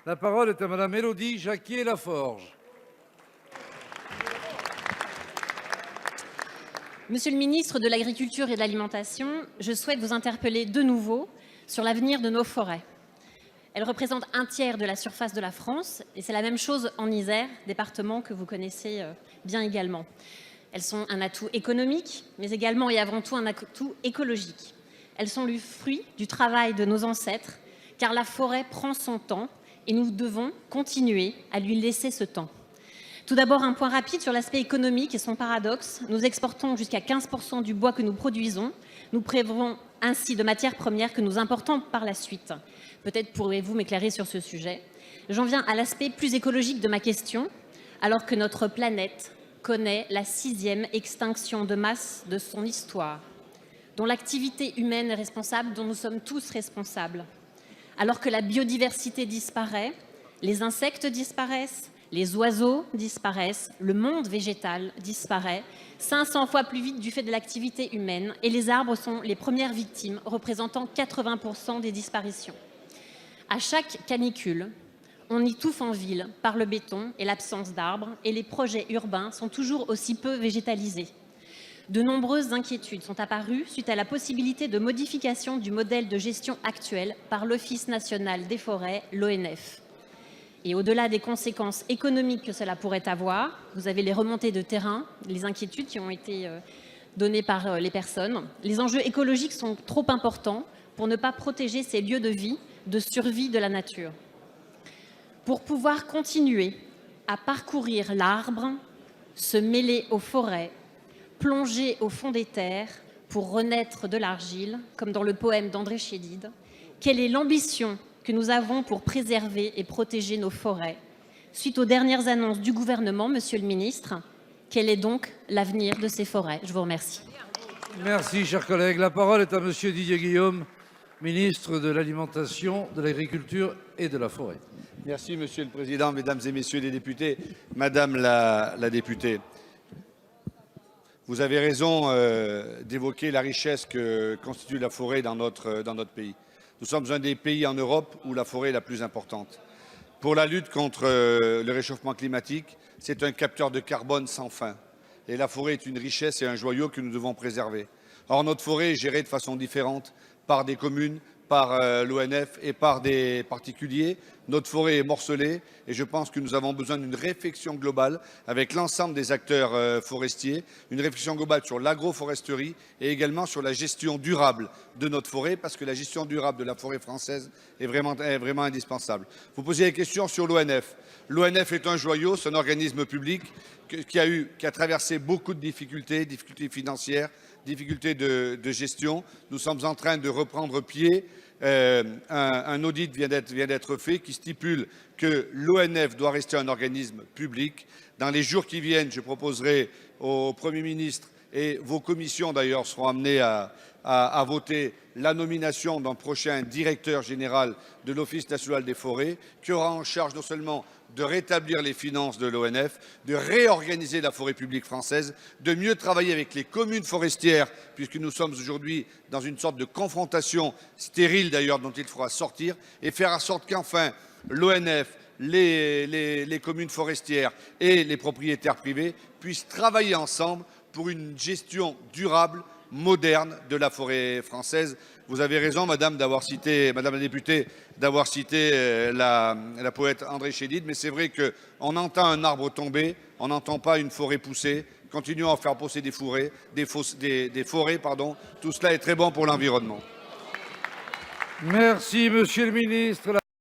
La parole est à Madame Élodie Jacquier-Laforge. Monsieur le ministre de l'Agriculture et de l'Alimentation, je souhaite vous interpeller de nouveau sur l'avenir de nos forêts. Elles représentent un tiers de la surface de la France et c'est la même chose en Isère, département que vous connaissez bien également. Elles sont un atout économique, mais également et avant tout un atout écologique. Elles sont le fruit du travail de nos ancêtres, car la forêt prend son temps et nous devons continuer à lui laisser ce temps. Tout d'abord, un point rapide sur l'aspect économique et son paradoxe. Nous exportons jusqu'à 15% du bois que nous produisons. Nous prélevons ainsi de matières premières que nous importons par la suite. Peut-être pourrez-vous m'éclairer sur ce sujet. J'en viens à l'aspect plus écologique de ma question. Alors que notre planète connaît la 6e extinction de masse de son histoire, dont l'activité humaine est responsable, dont nous sommes tous responsables. Alors que la biodiversité disparaît, les insectes disparaissent, les oiseaux disparaissent, le monde végétal disparaît 500 fois plus vite du fait de l'activité humaine et les arbres sont les premières victimes, représentant 80% des disparitions. À chaque canicule, on étouffe en ville par le béton et l'absence d'arbres et les projets urbains sont toujours aussi peu végétalisés. De nombreuses inquiétudes sont apparues suite à la possibilité de modification du modèle de gestion actuel par l'Office national des forêts, l'ONF. Et au-delà des conséquences économiques que cela pourrait avoir, vous avez les remontées de terrain, les inquiétudes qui ont été données par les personnes. Les enjeux écologiques sont trop importants pour ne pas protéger ces lieux de vie, de survie de la nature. Pour pouvoir continuer à parcourir l'arbre, se mêler aux forêts, plonger au fond des terres pour renaître de l'argile, comme dans le poème d'André Chédid, quelle est l'ambition que nous avons pour préserver et protéger nos forêts? Suite aux dernières annonces du gouvernement, Monsieur le Ministre, quel est donc l'avenir de ces forêts? Je vous remercie. Merci, chers collègues. La parole est à Monsieur Didier Guillaume, ministre de l'Alimentation, de l'Agriculture et de la Forêt. Merci, Monsieur le Président, Mesdames et Messieurs les députés. Madame la députée, vous avez raison d'évoquer la richesse que constitue la forêt dans notre pays. Nous sommes un des pays en Europe où la forêt est la plus importante. Pour la lutte contre le réchauffement climatique, c'est un capteur de carbone sans fin. Et la forêt est une richesse et un joyau que nous devons préserver. Or, notre forêt est gérée de façon différente par des communes, par l'ONF et par des particuliers. Notre forêt est morcelée et je pense que nous avons besoin d'une réflexion globale avec l'ensemble des acteurs forestiers, une réflexion globale sur l'agroforesterie et également sur la gestion durable de notre forêt parce que la gestion durable de la forêt française est vraiment indispensable. Vous posez des questions sur l'ONF. L'ONF est un joyau, c'est un organisme public qui a traversé beaucoup de difficultés financières, difficultés de gestion. Nous sommes en train de reprendre pied. Un audit vient d'être fait qui stipule que l'ONF doit rester un organisme public. Dans les jours qui viennent, je proposerai au Premier ministre et vos commissions d'ailleurs seront amenées à voter la nomination d'un prochain directeur général de l'Office national des forêts qui aura en charge non seulement de rétablir les finances de l'ONF, de réorganiser la forêt publique française, de mieux travailler avec les communes forestières, puisque nous sommes aujourd'hui dans une sorte de confrontation stérile d'ailleurs dont il faudra sortir, et faire en sorte qu'enfin l'ONF, les communes forestières et les propriétaires privés puissent travailler ensemble pour une gestion durable, moderne de la forêt française. Vous avez raison, Madame la députée, d'avoir cité la poète André Chédid, mais c'est vrai qu'on entend un arbre tomber, on n'entend pas une forêt pousser. Continuons à faire pousser des forêts, tout cela est très bon pour l'environnement. Merci, Monsieur le ministre.